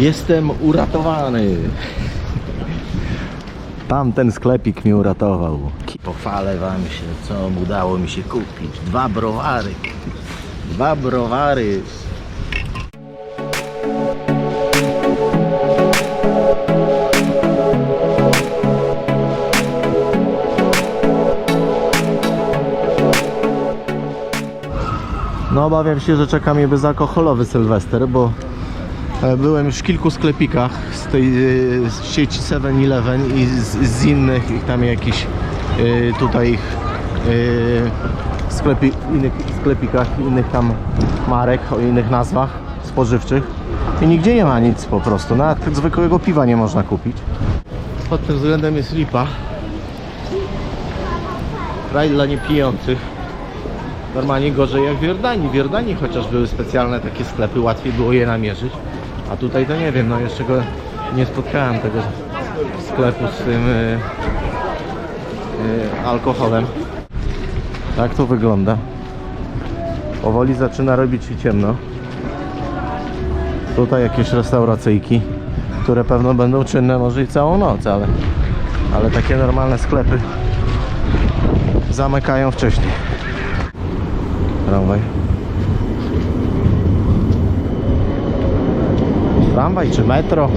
Jestem uratowany. Tamten sklepik mnie uratował. Pochwalę wam się, co udało mi się kupić. 2 browary. 2 browary. No obawiam się, że czeka mnie bezalkoholowy Sylwester, bo byłem już w kilku sklepikach z tej sieci 7-Eleven i z innych, ich tam jakichś tutaj innych sklepikach, innych tam marek o innych nazwach spożywczych i nigdzie nie ma nic po prostu, nawet zwykłego piwa nie można kupić. Pod tym względem jest lipa. Raj dla niepijących. Normalnie gorzej jak w Jordanii. W Jordanii chociaż były specjalne takie sklepy, łatwiej było je namierzyć. A tutaj to nie wiem, no jeszcze go nie spotkałem tego sklepu z tym alkoholem. Tak to wygląda. Powoli zaczyna robić się ciemno. Tutaj jakieś restauracyjki, które pewno będą czynne może i całą noc, ale takie normalne sklepy zamykają wcześniej. Tramwaj. Tramwaj czy metro?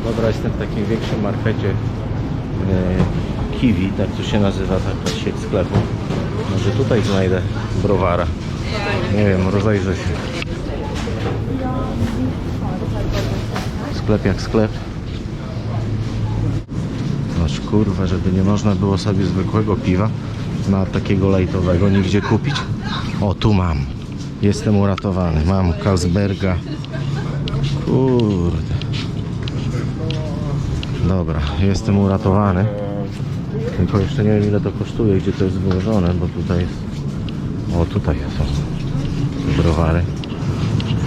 Dobra, jestem w takim większym markecie Kiwi, tak to się nazywa, taka sieć sklepów. Może tutaj znajdę browara. Nie wiem, rozejrzę się. Sklep jak sklep. Aż kurwa, żeby nie można było sobie zwykłego piwa na takiego lajtowego nigdzie kupić. O, tu mam. Jestem uratowany. Mam Carlsberga. Kurde. Dobra, jestem uratowany. Tylko jeszcze nie wiem, ile to kosztuje, gdzie to jest wyłożone, bo tutaj jest... O, tutaj są browary.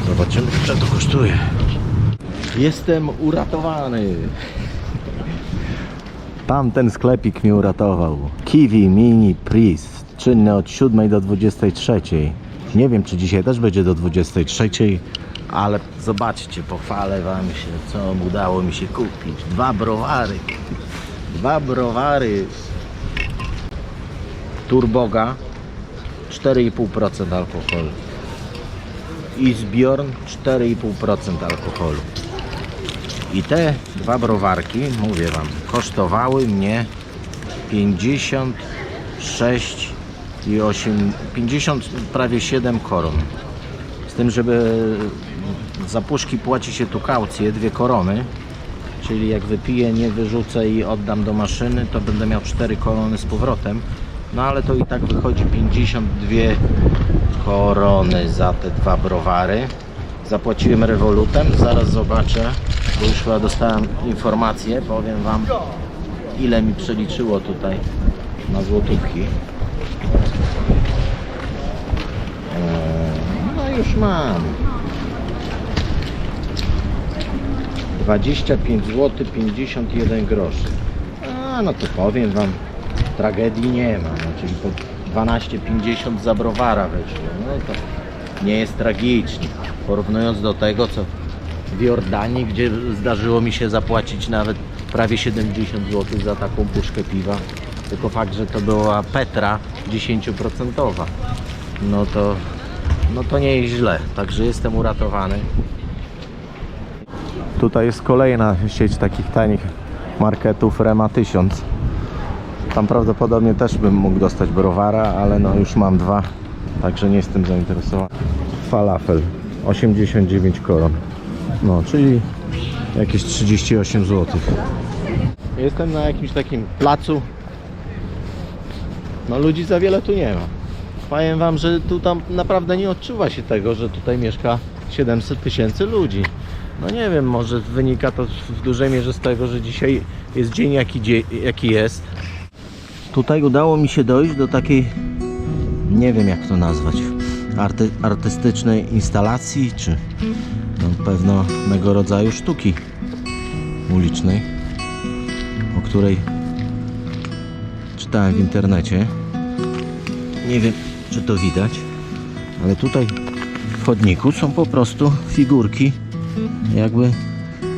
Zobaczymy, ile to kosztuje. Jestem uratowany. Tamten sklepik mnie uratował. Kiwi Mini Priest. Czynny od 7 do 23. Nie wiem, czy dzisiaj też będzie do 23, ale zobaczcie, pochwalę wam się, co udało mi się kupić. 2 browary. 2 browary. Turboga 4,5% alkoholu. Isbjorn 4,5% alkoholu. I te 2 browarki, mówię wam, kosztowały mnie 50 prawie 7 koron. Z tym, żeby za puszki płaci się tu kaucję 2 korony, czyli jak wypiję, nie wyrzucę i oddam do maszyny, to będę miał 4 korony z powrotem. No ale to i tak wychodzi 52 korony za te 2 browary. Zapłaciłem rewolutem, zaraz zobaczę, bo już chyba dostałem informację, powiem wam, ile mi przeliczyło tutaj na złotówki. No już mam 25 zł 51 groszy. No to powiem wam, tragedii nie ma, no, czyli po 12,50 za browara weszło. No to nie jest tragicznie, porównując do tego, co w Jordanii, gdzie zdarzyło mi się zapłacić nawet prawie 70 zł za taką puszkę piwa. Tylko fakt, że to była Petra 10%, no to nie jest źle, także jestem uratowany. Tutaj jest kolejna sieć takich tanich marketów, Rema 1000. Tam prawdopodobnie też bym mógł dostać browara, ale no już mam 2, także nie jestem zainteresowany. Falafel 89 koron, no czyli jakieś 38 zł. Jestem na jakimś takim placu. No ludzi za wiele tu nie ma. Powiem wam, że tu tam naprawdę nie odczuwa się tego, że tutaj mieszka 700 000 ludzi. No nie wiem, może wynika to w dużej mierze z tego, że dzisiaj jest dzień jaki jest. Tutaj udało mi się dojść do takiej, nie wiem jak to nazwać, artystycznej instalacji, czy no, pewnego rodzaju sztuki ulicznej, o której czytałem w internecie. Nie wiem, czy to widać, ale tutaj w chodniku są po prostu figurki jakby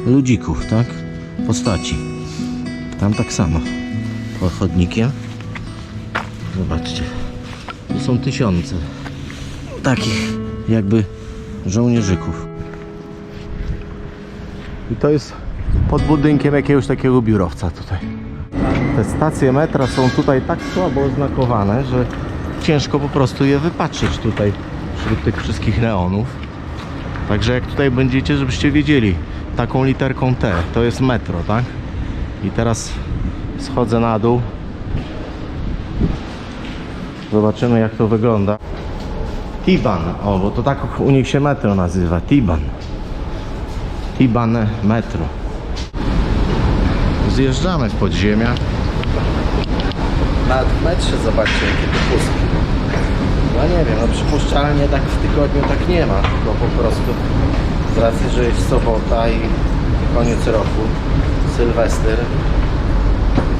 ludzików, tak? Postaci. Tam tak samo. Pod chodnikiem. Zobaczcie. Tu są tysiące takich jakby żołnierzyków. I to jest pod budynkiem jakiegoś takiego biurowca tutaj. Te stacje metra są tutaj tak słabo oznakowane, że ciężko po prostu je wypatrzeć tutaj wśród tych wszystkich neonów. Także jak tutaj będziecie, żebyście wiedzieli, taką literką T to jest metro, tak? I teraz schodzę na dół. Zobaczymy, jak to wygląda. T-Bahn, o, bo to tak u nich się metro nazywa, T-Bahn. T-Bahn metro. Zjeżdżamy w podziemia. Nawet w metrze zobaczcie, jakie to pustki. Ja nie wiem, no przypuszczalnie tak w tygodniu tak nie ma, tylko po prostu z racji, że jest sobota i koniec roku, Sylwester,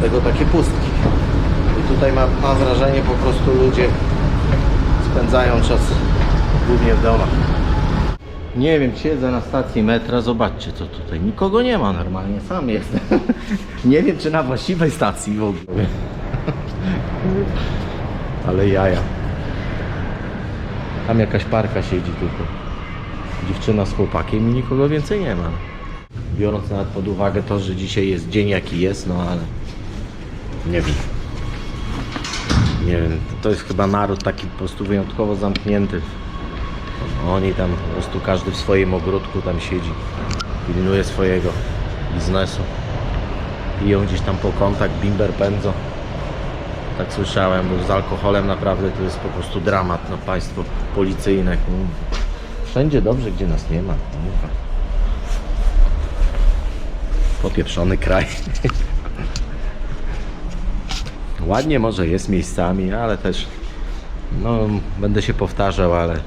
tego takie pustki. I tutaj mam wrażenie, po prostu ludzie spędzają czas głównie w domach. Nie wiem, siedzę na stacji metra, zobaczcie co tutaj. Nikogo nie ma normalnie, sam jestem. Nie wiem, czy na właściwej stacji w ogóle. Ale jaja. Tam jakaś parka siedzi tylko. Dziewczyna z chłopakiem i nikogo więcej nie ma. Biorąc nawet pod uwagę to, że dzisiaj jest dzień jaki jest, no ale nie wiem. Nie wiem, to jest chyba naród taki po prostu wyjątkowo zamknięty. Oni tam po prostu każdy w swoim ogródku tam siedzi, pilnuje swojego biznesu. Piją gdzieś tam po kątach, bimber pędzą. Tak słyszałem, bo z alkoholem naprawdę to jest po prostu dramat, no państwo policyjne. Wszędzie dobrze, gdzie nas nie ma. Popieprzony kraj. Ładnie może jest miejscami, ale też no będę się powtarzał, ale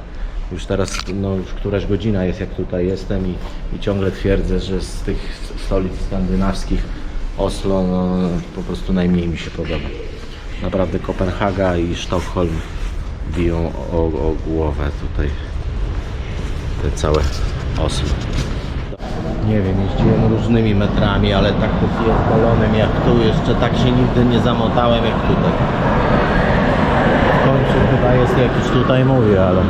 już teraz no już któraś godzina jest, jak tutaj jestem i ciągle twierdzę, że z tych stolic skandynawskich Oslo no, po prostu najmniej mi się podoba. Naprawdę Kopenhaga i Sztokholm biją o głowę tutaj te całe Oslo. Nie wiem, jeździłem różnymi metrami, ale tak popierdolonym jak tu, jeszcze tak się nigdy nie zamotałem jak tutaj. W końcu chyba jest jakiś tutaj, mówię, ale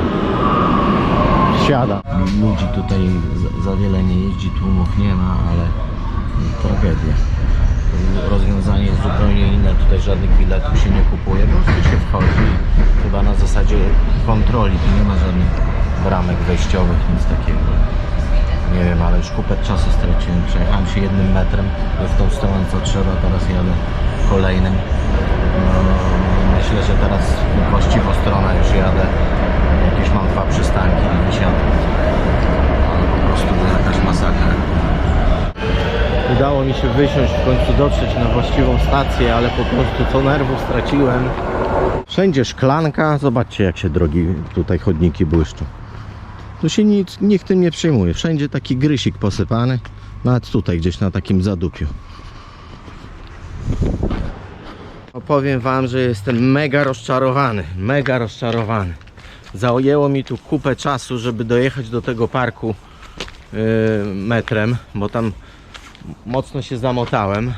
siada. Ludzi tutaj za wiele nie jeździ, tłumów nie ma, ale tragedia. Rozwiązanie jest zupełnie inne, tutaj żadnych biletów się nie kupuje, po prostu się wchodzi chyba na zasadzie kontroli, tu nie ma żadnych bramek wejściowych, nic takiego. Nie wiem, ale już kupę czasu straciłem, przejechałem się jednym metrem w tą stronę co trzeba, teraz jadę kolejnym. Myślę, że teraz w właściwą stronę już jadę, jakieś mam 2 przystanki i wysiadam. Ale po prostu jakaś masakra. Udało mi się wysiąść, w końcu dotrzeć na właściwą stację, ale po prostu co nerwów straciłem. Wszędzie szklanka, zobaczcie jak się drogi tutaj chodniki błyszczą. Tu się nikt tym nie przejmuje, wszędzie taki grysik posypany, nawet tutaj gdzieś na takim zadupiu. Opowiem wam, że jestem mega rozczarowany. Zajęło mi tu kupę czasu, żeby dojechać do tego parku metrem, bo tam mocno się zamotałem.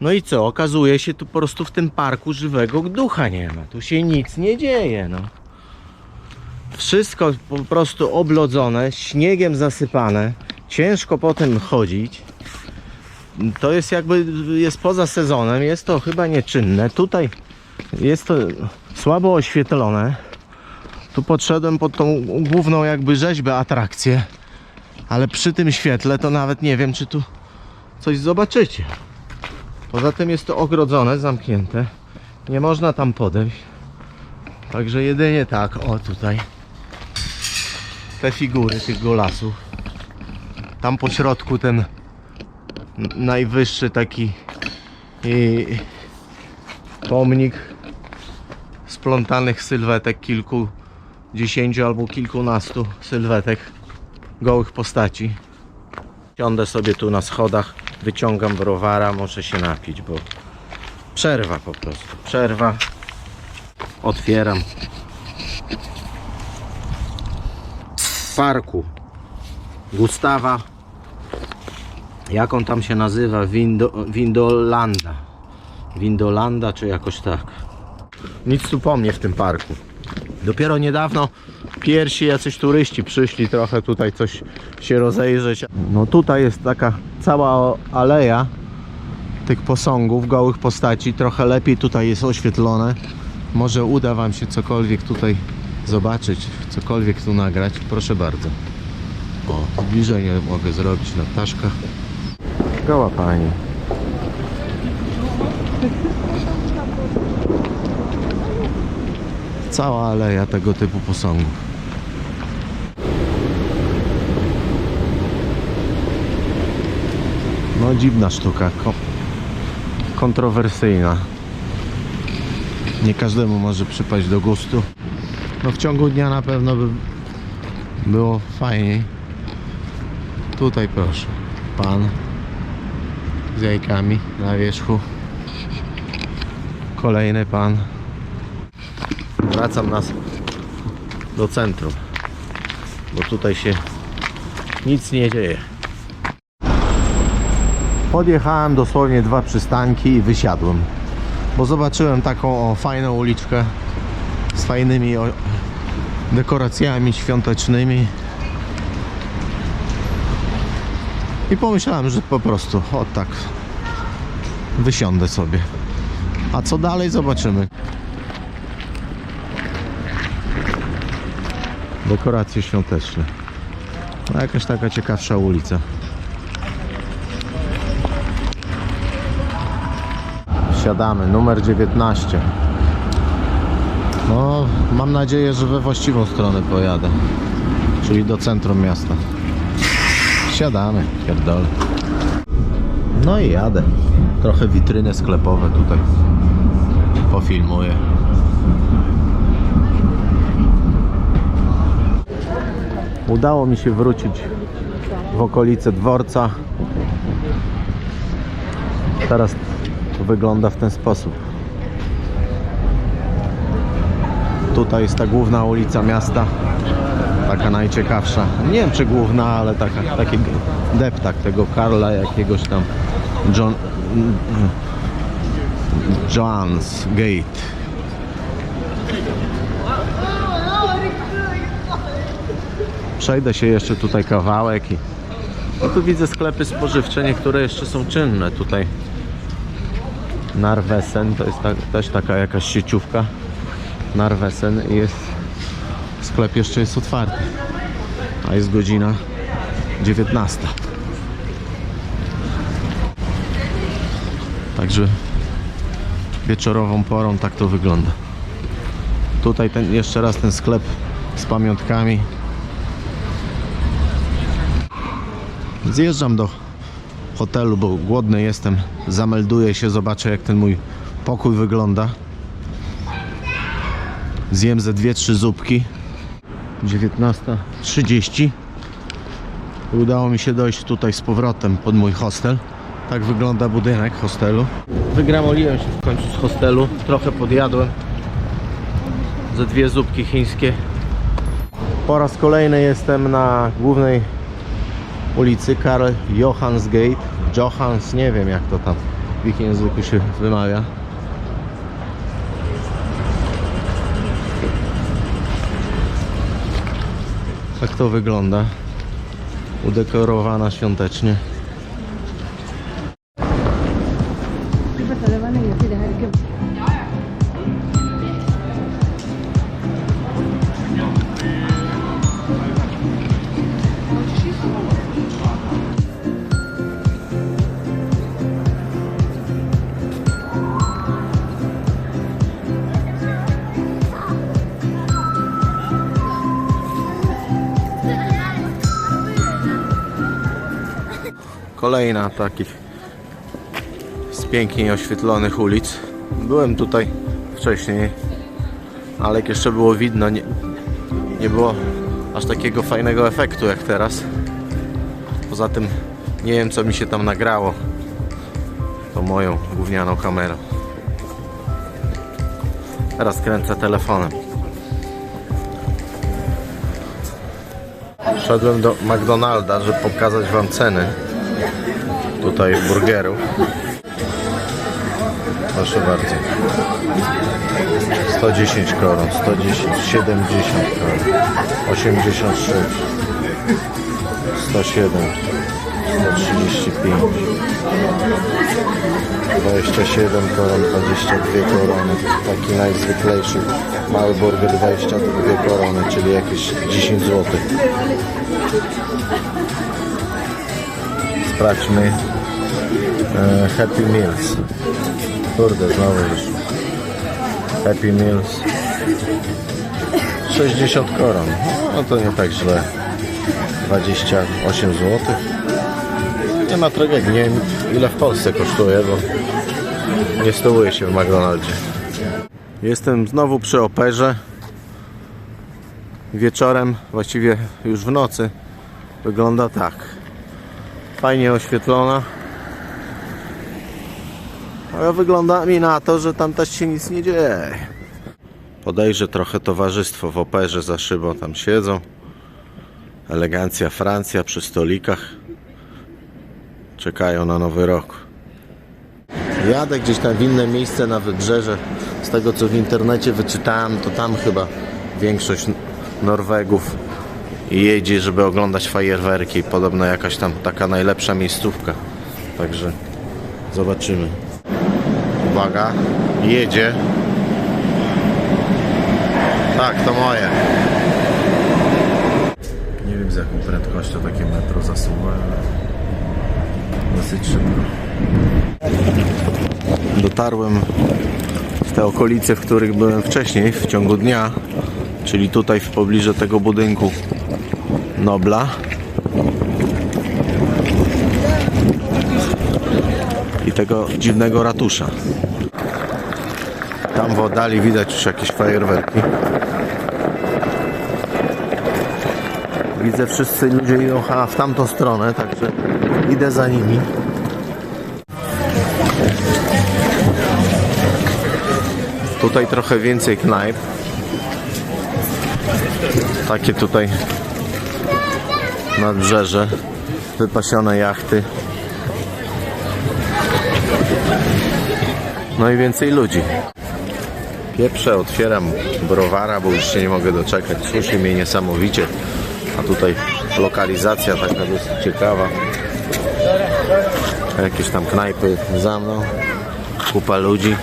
No i co? Okazuje się, tu po prostu w tym parku żywego ducha nie ma. Tu się nic nie dzieje, no. Wszystko po prostu oblodzone, śniegiem zasypane. Ciężko potem chodzić. To jest jakby jest poza sezonem, jest to chyba nieczynne. Tutaj jest to słabo oświetlone. Tu podszedłem pod tą główną jakby rzeźbę, atrakcję. Ale przy tym świetle to nawet nie wiem, czy tu coś zobaczycie. Poza tym jest to ogrodzone, zamknięte. Nie można tam podejść. Także jedynie tak, o tutaj. Te figury tych golasów. Tam po środku ten najwyższy taki pomnik splątanych sylwetek, kilkudziesięciu albo kilkunastu sylwetek gołych postaci. Siądę sobie tu na schodach, wyciągam browara, muszę się napić, bo przerwa po prostu, przerwa. Otwieram. W parku Gustawa, jak on tam się nazywa, Windolanda czy jakoś tak. Nic tu po mnie w tym parku. Dopiero niedawno pierwsi jacyś turyści przyszli trochę tutaj coś się rozejrzeć. No tutaj jest taka cała aleja tych posągów, gołych postaci. Trochę lepiej tutaj jest oświetlone. Może uda wam się cokolwiek tutaj zobaczyć, cokolwiek tu nagrać. Proszę bardzo. O, zbliżenie mogę zrobić na ptaszkach. Goła pani. Cała aleja tego typu posągów. No dziwna sztuka, kontrowersyjna. Nie każdemu może przypaść do gustu. No w ciągu dnia na pewno by było fajniej. Tutaj proszę, pan z jajkami na wierzchu. Kolejny pan. Wracam nas do centrum, bo tutaj się nic nie dzieje. Podjechałem dosłownie 2 przystanki i wysiadłem, bo zobaczyłem taką fajną uliczkę z fajnymi dekoracjami świątecznymi i pomyślałem, że po prostu tak wysiądę sobie. A co dalej, zobaczymy. Dekoracje świąteczne. No, jakaś taka ciekawsza ulica. Wsiadamy, numer 19. No, mam nadzieję, że we właściwą stronę pojadę, czyli do centrum miasta. Wsiadamy, pierdolę. No i jadę. Trochę witryny sklepowe tutaj pofilmuję. Udało mi się wrócić w okolice dworca. Teraz to wygląda w ten sposób. Tutaj jest ta główna ulica miasta, taka najciekawsza. Nie wiem czy główna, ale taki deptak tego Karla jakiegoś tam John's Gate. Przejdę się jeszcze tutaj kawałek i no tu widzę sklepy spożywcze, niektóre jeszcze są czynne. Tutaj Narvesen, to jest też taka jakaś sieciówka. Narvesen i jest sklep jeszcze jest otwarty, a jest godzina 19. Także wieczorową porą tak to wygląda. Tutaj jeszcze raz ten sklep z pamiątkami. Zjeżdżam do hotelu, bo głodny jestem. Zamelduję się, zobaczę jak ten mój pokój wygląda. Zjem ze 2-3 zupki. 19:30. Udało mi się dojść tutaj z powrotem pod mój hostel. Tak wygląda budynek hostelu. Wygramoliłem się w końcu z hostelu. Trochę podjadłem. Ze 2 zupki chińskie. Po raz kolejny jestem na głównej ulicy Karl Johans Gate. Johans, nie wiem jak to tam w ich języku się wymawia. Tak to wygląda. Udekorowana świątecznie. Kolejna takich z pięknie oświetlonych ulic. Byłem tutaj wcześniej, ale jak jeszcze było widno, nie było aż takiego fajnego efektu jak teraz. Poza tym nie wiem co mi się tam nagrało tą moją gównianą kamerą. Teraz kręcę telefonem. Wszedłem do McDonalda, żeby pokazać wam ceny tutaj burgerów. Proszę bardzo. 110 koron, 110, 70 koron, 86, 107, 135, 27 koron, 22 korony. Taki najzwyklejszy mały burger, 22 korony, czyli jakieś 10 zł. Sprawdźmy Happy Meals. Kurde, znowu wyszło. Happy Meals 60 koron. No to nie tak źle. 28 zł. Nie ma tragedii. Nie wiem, ile w Polsce kosztuje, bo nie stołuję się w McDonaldzie. Jestem znowu przy operze. Wieczorem, właściwie już w nocy, wygląda tak. Fajnie oświetlona. Ale wygląda mi na to, że tam też się nic nie dzieje. Podejrzę trochę towarzystwo w operze za szybą, tam siedzą. Elegancja Francja przy stolikach. Czekają na Nowy Rok. Jadę gdzieś tam w inne miejsce na wybrzeże. Z tego co w internecie wyczytałem, to tam chyba większość Norwegów jedzie, żeby oglądać fajerwerki. Podobno jakaś tam taka najlepsza miejscówka. Także zobaczymy. Uwaga, jedzie. Tak, to moje. Nie wiem z jaką prędkością takie metro zasuwa, ale dosyć szybko. Dotarłem w te okolice, w których byłem wcześniej, w ciągu dnia, czyli tutaj w pobliżu tego budynku Nobla. I tego dziwnego ratusza. Tam w oddali widać już jakieś fajerwerki. Widzę, wszyscy ludzie idą w tamtą stronę, także idę za nimi. Tutaj trochę więcej knajp. Takie tutaj nadbrzeże, wypasione jachty. No i więcej ludzi. Pieprzę, otwieram browara, bo już się nie mogę doczekać. Suszy mnie niesamowicie. A tutaj lokalizacja taka dosyć ciekawa. Jakieś tam knajpy za mną. Kupa ludzi.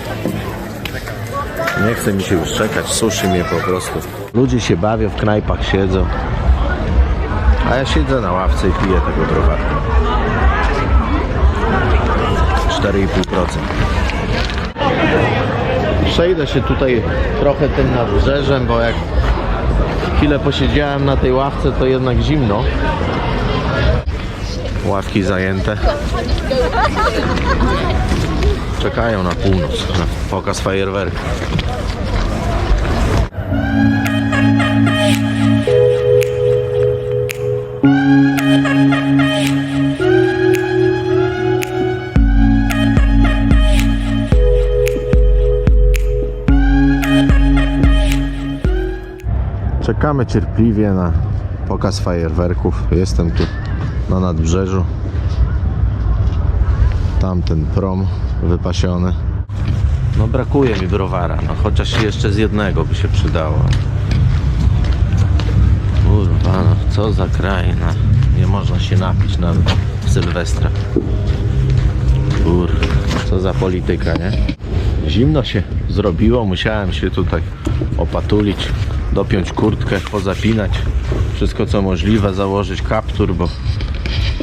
Nie chce mi się już czekać. Suszy mnie po prostu. Ludzie się bawią, w knajpach siedzą. A ja siedzę na ławce i piję tego browarka. 4,5%. Przejdę się tutaj trochę tym nadbrzeżem, bo jak chwilę posiedziałem na tej ławce, to jednak zimno. Ławki zajęte. Czekają na północ, na pokaz fajerwerków. Czekamy cierpliwie na pokaz fajerwerków. Jestem tu na nadbrzeżu. Tamten prom wypasiony. No brakuje mi browara, no chociaż jeszcze z jednego by się przydało. Kurwa, no co za kraina. Nie można się napić na Sylwestra. Kurwa, co za polityka, nie? Zimno się zrobiło, musiałem się tutaj opatulić, dopiąć kurtkę, pozapinać, wszystko co możliwe, założyć kaptur, bo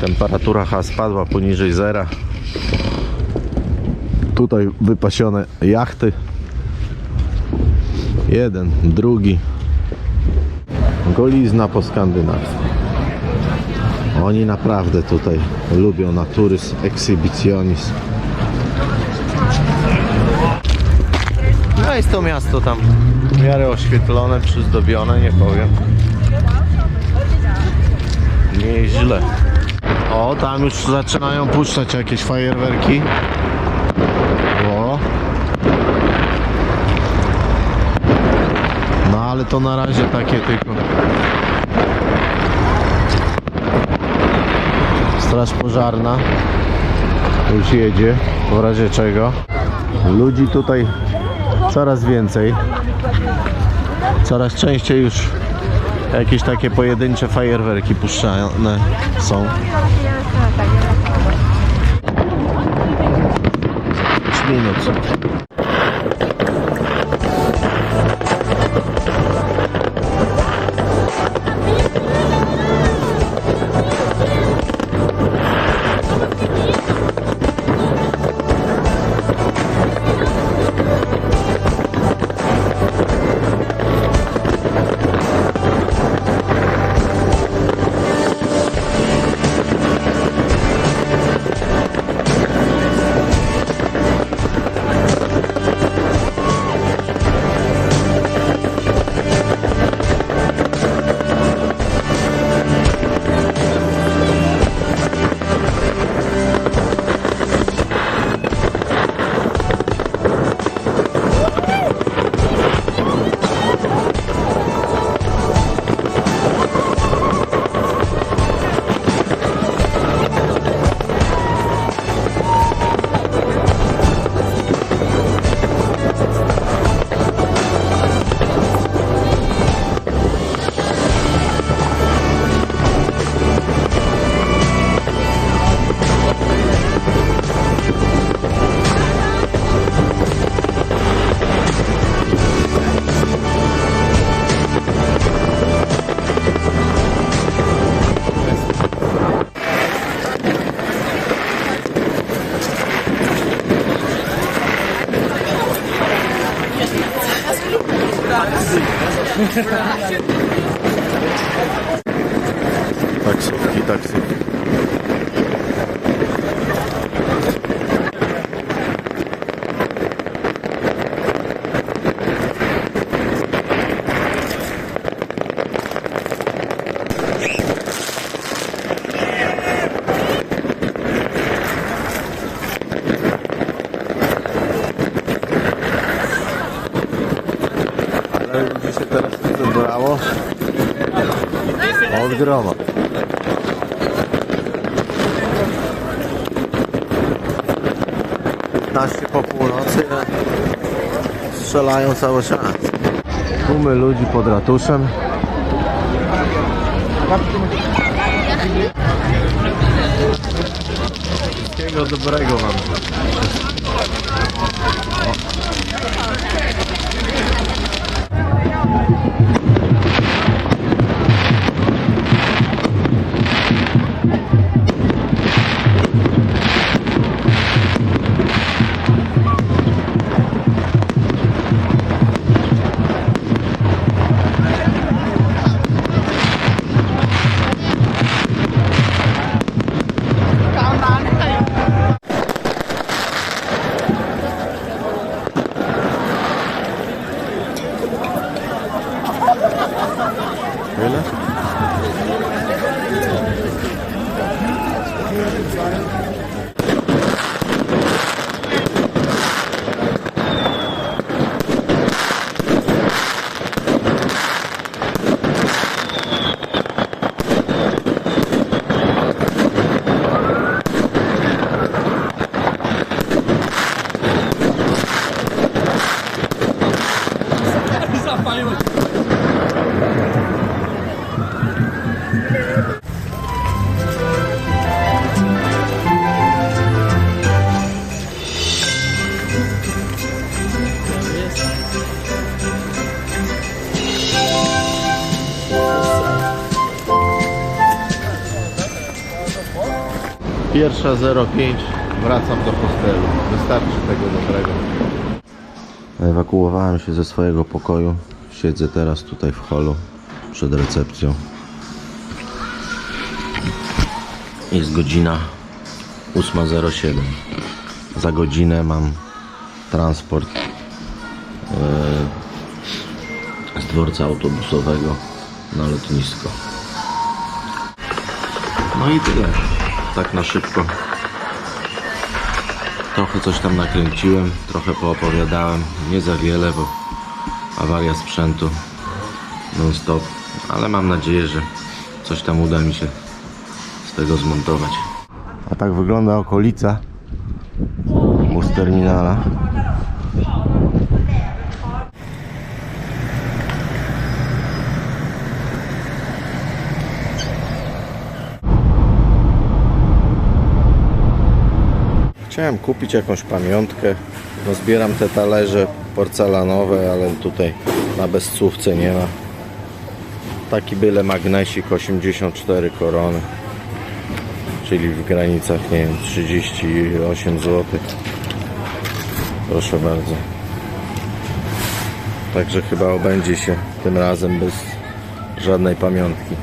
temperatura chyba spadła poniżej zera. Tutaj wypasione jachty. Jeden, drugi. Golizna po skandynawsku. Oni naprawdę tutaj lubią naturyzm, ekshibicjonizm. No jest to miasto tam w miarę oświetlone, przyzdobione, nie powiem. Nie jest źle. O, tam już zaczynają puszczać jakieś fajerwerki. O. No ale to na razie takie tylko Straż pożarna już jedzie, w razie czego. Ludzi tutaj coraz więcej. Coraz częściej już jakieś takie pojedyncze fajerwerki puszczane są. 5 minut. Taksówki, taksówki. Ale ludzi się teraz tu zebrało od groma. Po północy strzelają cały czas. Tłumy ludzi pod ratuszem. Wszystkiego dobrego wam. Ile? Pierwsza 05, wracam do hostelu. Wystarczy tego dobrego. Ewakuowałem się ze swojego pokoju. Siedzę teraz tutaj w holu przed recepcją. Jest godzina 8:07. Za godzinę mam transport z dworca autobusowego na lotnisko. No i tyle. Tak na szybko. Trochę coś tam nakręciłem, trochę poopowiadałem. Nie za wiele, bo awaria sprzętu non stop. Ale mam nadzieję, że coś tam uda mi się z tego zmontować. A tak wygląda okolica bus terminala. Chciałem kupić jakąś pamiątkę. No zbieram te talerze porcelanowe, ale tutaj na bezcówce nie ma. Taki byle magnesik, 84 korony. Czyli w granicach, nie wiem, 38 zł. Proszę bardzo. Także chyba obędzie się tym razem bez żadnej pamiątki.